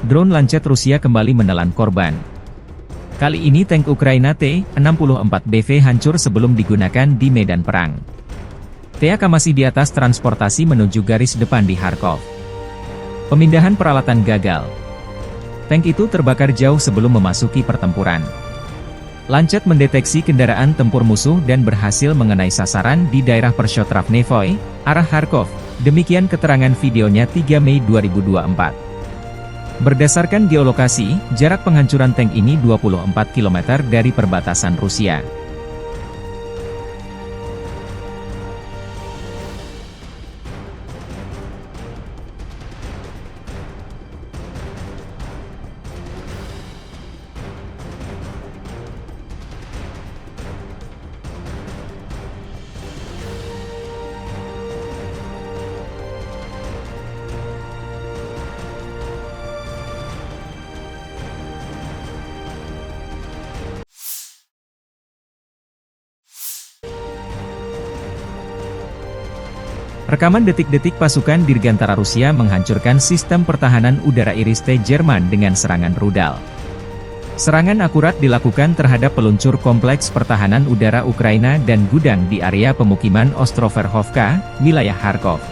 Drone Lancet Rusia kembali menelan korban. Kali ini tank Ukraina T-64BV hancur sebelum digunakan di medan perang. TAK masih di atas transportasi menuju garis depan di Kharkov. Pemindahan peralatan gagal. Tank itu terbakar jauh sebelum memasuki pertempuran. Lancet mendeteksi kendaraan tempur musuh dan berhasil mengenai sasaran di daerah Pershotravnevoy, arah Kharkov. Demikian keterangan videonya 3 Mei 2024. Berdasarkan geolokasi, jarak penghancuran tank ini 24 km dari perbatasan Rusia. Rekaman detik-detik pasukan Dirgantara Rusia menghancurkan sistem pertahanan udara Iris-T Jerman dengan serangan rudal. Serangan akurat dilakukan terhadap peluncur kompleks pertahanan udara Ukraina dan gudang di area pemukiman Ostroverhovka, wilayah Kharkov.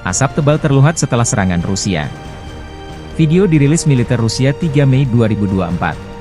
Asap tebal terlihat setelah serangan Rusia. Video dirilis militer Rusia 3 Mei 2024.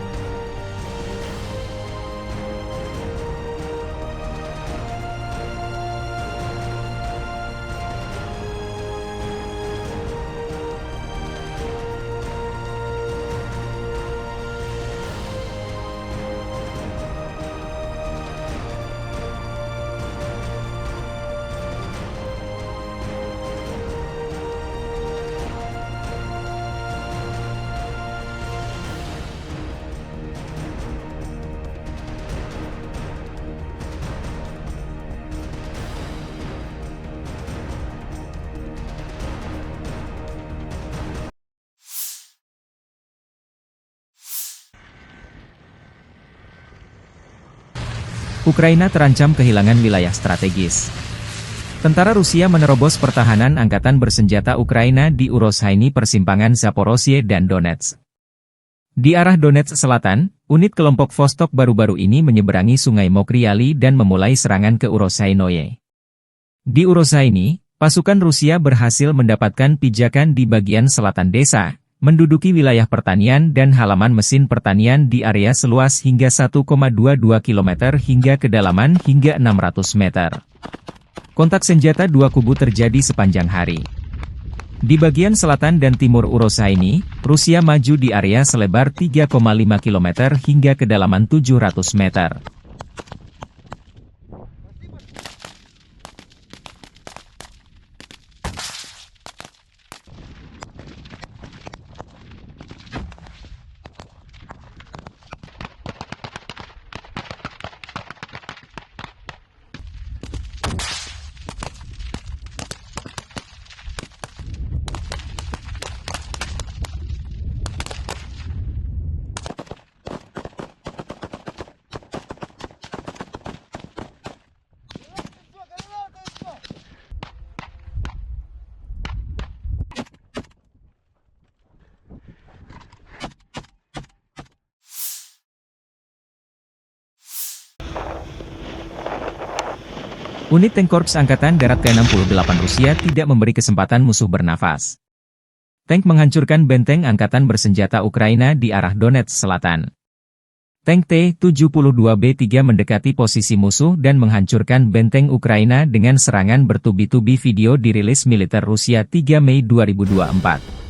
Ukraina terancam kehilangan wilayah strategis. Tentara Rusia menerobos pertahanan angkatan bersenjata Ukraina di Urozhaini persimpangan Zaporozhye dan Donetsk. Di arah Donetsk Selatan, unit kelompok Vostok baru-baru ini menyeberangi sungai Mokriali dan memulai serangan ke Urozhainoye. Di Urozhaini, pasukan Rusia berhasil mendapatkan pijakan di bagian selatan desa, menduduki wilayah pertanian dan halaman mesin pertanian di area seluas hingga 1,22 km hingga kedalaman hingga 600 meter. Kontak senjata dua kubu terjadi sepanjang hari. Di bagian selatan dan timur Urozhaini, Rusia maju di area selebar 3,5 km hingga kedalaman 700 meter. Unit tank Korps Angkatan Darat Ke-68 Rusia tidak memberi kesempatan musuh bernafas. Tank menghancurkan benteng angkatan bersenjata Ukraina di arah Donetsk Selatan. Tank T-72B3 mendekati posisi musuh dan menghancurkan benteng Ukraina dengan serangan bertubi-tubi. Video dirilis militer Rusia 3 Mei 2024.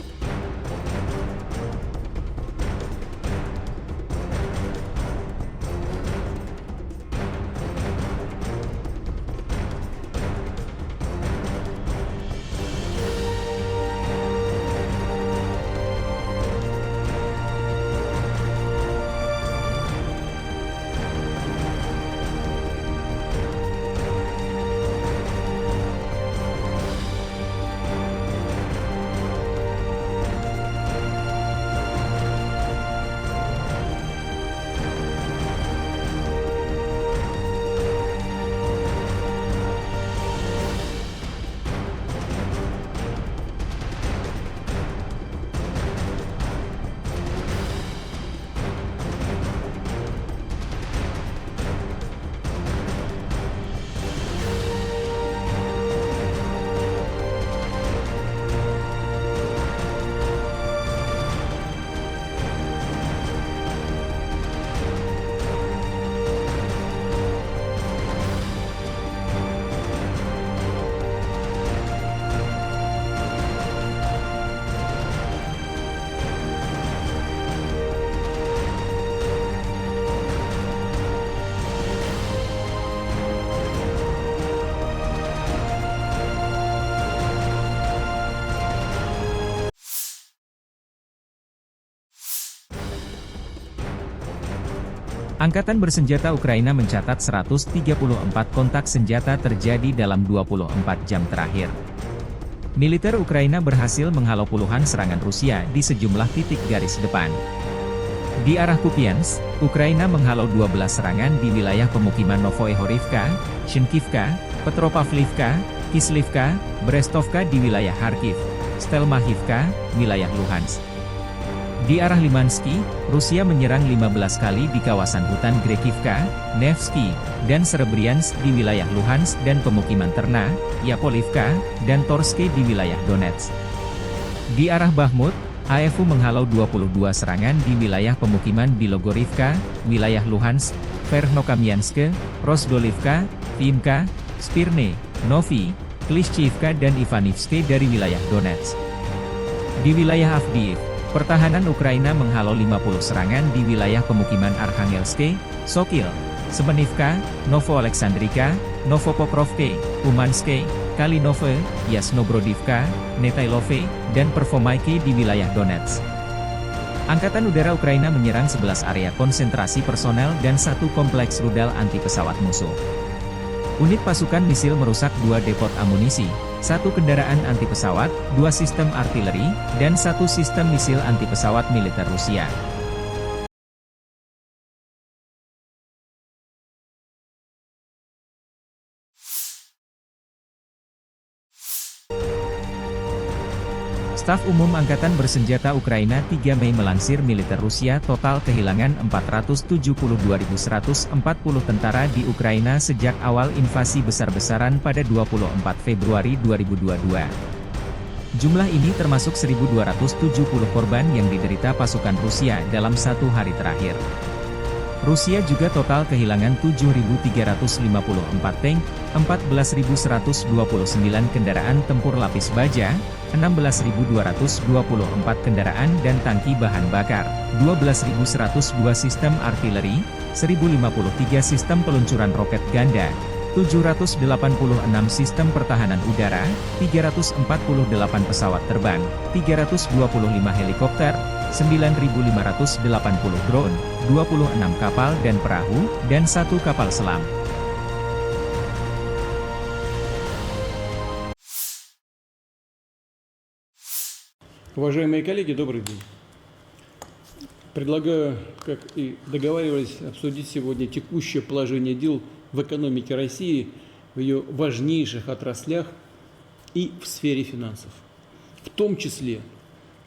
Angkatan bersenjata Ukraina mencatat 134 kontak senjata terjadi dalam 24 jam terakhir. Militer Ukraina berhasil menghalau puluhan serangan Rusia di sejumlah titik garis depan. Di arah Kupiansk, Ukraina menghalau 12 serangan di wilayah pemukiman Novoehorivka, Shinkivka, Petropavlivka, Kislivka, Brestovka di wilayah Kharkiv, Stelmachivka, wilayah Luhansk. Di arah Limansky, Rusia menyerang 15 kali di kawasan hutan Grekivka, Nevsky, dan Serebriansk di wilayah Luhansk dan pemukiman Terna, Yapolivka, dan Torske di wilayah Donetsk. Di arah Bakhmut, AFU menghalau 22 serangan di wilayah pemukiman Bilogorivka, wilayah Luhansk, Verkhnokamianske, Rozdolivka, Vimka, Spirne, Novi, Klishchivka dan Ivanivske dari wilayah Donetsk. Di wilayah Avdiivka, pertahanan Ukraina menghalau 50 serangan di wilayah pemukiman Arkhangelske, Sokil, Semenivka, Novoalexandrivka, Novopokrovke, Umanske, Kalinove, Yasnobrodivka, Netailove, dan Pervomaike di wilayah Donetsk. Angkatan Udara Ukraina menyerang 11 area konsentrasi personel dan 1 kompleks rudal anti-pesawat musuh. Unit pasukan misil merusak 2 depot amunisi, 1 kendaraan anti-pesawat, 2 sistem artileri, dan 1 sistem misil anti-pesawat militer Rusia. Staf Umum Angkatan Bersenjata Ukraina 3 Mei melansir militer Rusia total kehilangan 472.140 tentara di Ukraina sejak awal invasi besar-besaran pada 24 Februari 2022. Jumlah ini termasuk 1.270 korban yang diderita pasukan Rusia dalam 1 hari terakhir. Rusia juga total kehilangan 7.354 tank, 14.129 kendaraan tempur lapis baja, 16.224 kendaraan dan tangki bahan bakar, 12.102 sistem artileri, 1.053 sistem peluncuran roket ganda, 786 sistem pertahanan udara, 348 pesawat terbang, 325 helikopter, 9.580 drone, 26 kapal dan perahu, dan 1 kapal selam. Уважаемые коллеги, добрый день. Предлагаю, как и договаривались, обсудить сегодня текущее положение дел в экономике России, в ее важнейших отраслях и в сфере финансов. В том числе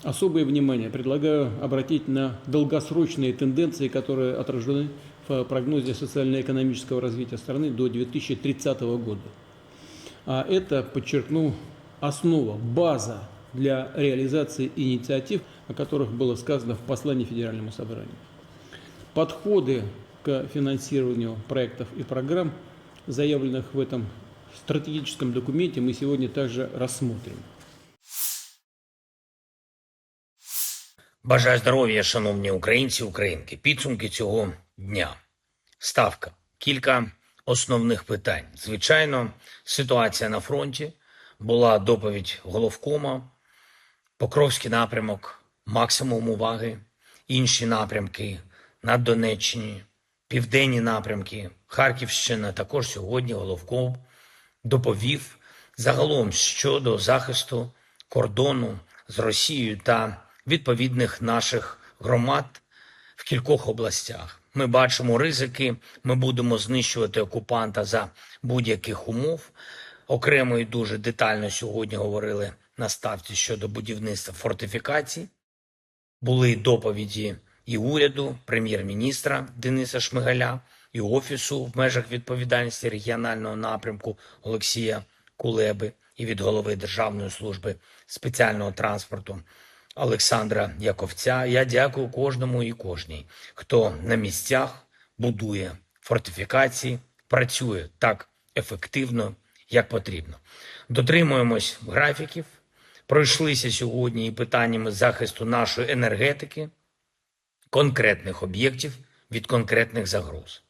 особое внимание предлагаю обратить на долгосрочные тенденции, которые отражены в прогнозе социально-экономического развития страны до 2030 года. А это, подчеркну, основа, база для реализации инициатив, о которых было сказано в послании Федеральному собранию. Подходы к финансированию проектов и программ, заявленных в этом стратегическом документе, мы сегодня также рассмотрим. Бажаю здоров'я, шановні українці, українки. Підсумки цього дня. Ставка. Кілька основних питань. Звичайно, ситуація на фронті. Була доповідь головкома. Покровський напрямок, максимум уваги. Інші напрямки на Донеччині, південні напрямки, Харківщина. Також сьогодні головком доповів загалом щодо захисту кордону з Росією та відповідних наших громад в кількох областях. Ми бачимо ризики, ми будемо знищувати окупанта за будь-яких умов. Окремо і дуже детально сьогодні говорили на ставці щодо будівництва фортифікацій. Були доповіді і уряду, прем'єр-міністра Дениса Шмигаля, і Офісу в межах відповідальності регіонального напрямку Олексія Кулеби, і від голови Державної служби спеціального транспорту Олександра Яковця. Я дякую кожному і кожній, хто на місцях будує фортифікації, працює так ефективно, як потрібно. Дотримуємось графіків, пройшлися сьогодні і питаннями захисту нашої енергетики, конкретних об'єктів від конкретних загроз.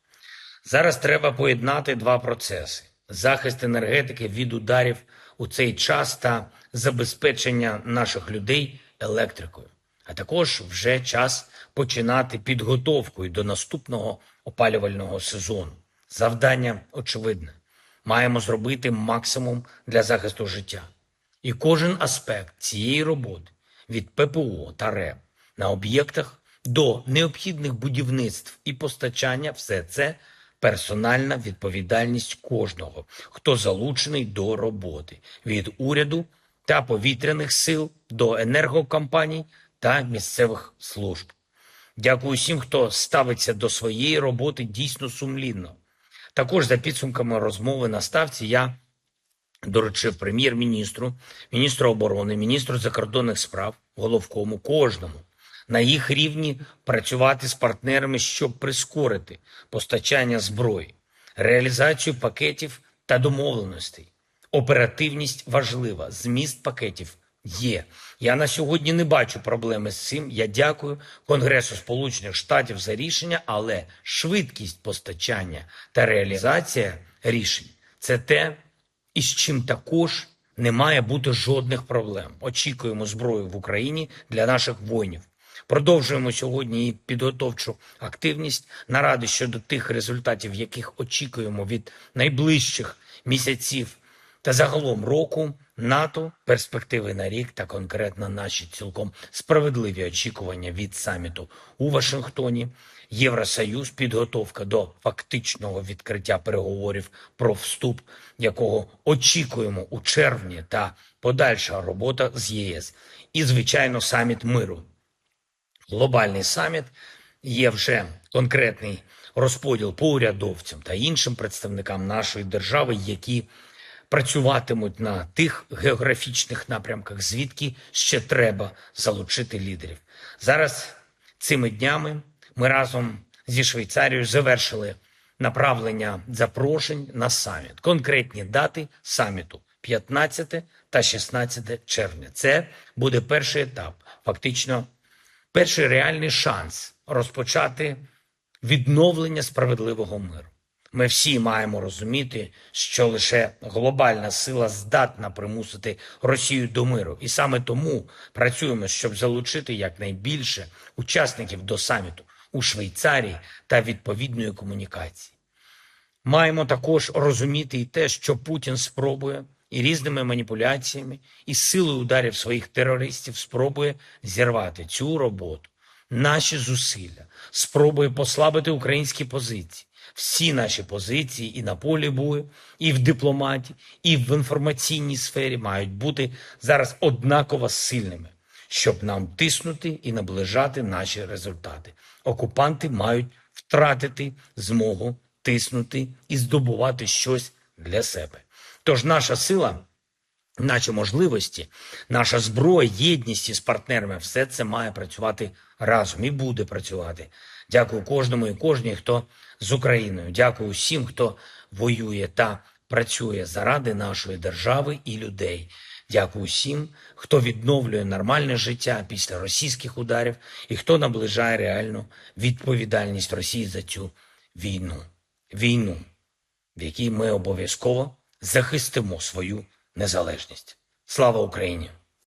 Зараз треба поєднати два процеси – захист енергетики від ударів у цей час та забезпечення наших людей електрикою. А також вже час починати підготовку до наступного опалювального сезону. Завдання очевидне. Маємо зробити максимум для захисту життя. І кожен аспект цієї роботи від ППО та РЕБ на об'єктах до необхідних будівництв і постачання – все це персональна відповідальність кожного, хто залучений до роботи. Від уряду та повітряних сил до енергокомпаній та місцевих служб. Дякую всім, хто ставиться до своєї роботи дійсно сумлінно. Також за підсумками розмови на ставці я доручив прем'єр-міністру, міністру оборони, міністру закордонних справ, головкому, кожному на їх рівні працювати з партнерами, щоб прискорити постачання зброї, реалізацію пакетів та домовленостей. Оперативність важлива, зміст пакетів є. Я на сьогодні не бачу проблеми з цим. Я дякую Конгресу Сполучених Штатів за рішення, але швидкість постачання та реалізація рішень – це те, із чим також не має бути жодних проблем. Очікуємо зброю в Україні для наших воїнів. Продовжуємо сьогодні і підготовчу активність, наради щодо тих результатів, яких очікуємо від найближчих місяців та загалом року, НАТО, перспективи на рік та конкретно наші цілком справедливі очікування від саміту у Вашингтоні, Євросоюз, підготовка до фактичного відкриття переговорів про вступ, якого очікуємо у червні, та подальша робота з ЄС. І, звичайно, саміт миру. Глобальний саміт, є вже конкретний розподіл по урядовцям та іншим представникам нашої держави, які працюватимуть на тих географічних напрямках, звідки ще треба залучити лідерів. Зараз цими днями ми разом зі Швейцарією завершили направлення запрошень на саміт. Конкретні дати саміту – 15 та 16 червня. Це буде перший етап, фактично перший реальний шанс розпочати відновлення справедливого миру. Ми всі маємо розуміти, що лише глобальна сила здатна примусити Росію до миру. І саме тому працюємо, щоб залучити якнайбільше учасників до саміту у Швейцарії та відповідної комунікації. Маємо також розуміти і те, що Путін спробує і різними маніпуляціями, і силою ударів своїх терористів спробує зірвати цю роботу. Наші зусилля спробує послабити українські позиції. Всі наші позиції і на полі бою, і в дипломатії, і в інформаційній сфері мають бути зараз однаково сильними, щоб нам тиснути і наближати наші результати. Окупанти мають втратити змогу тиснути і здобувати щось для себе. Тож наша сила, наші можливості, наша зброя, єдність із партнерами – все це має працювати разом і буде працювати. Дякую кожному і кожній, хто з Україною. Дякую всім, хто воює та працює заради нашої держави і людей. Дякую всім, хто відновлює нормальне життя після російських ударів і хто наближає реальну відповідальність Росії за цю війну. Війну, в якій ми обов'язково захистимо свою незалежність. Слава Україні!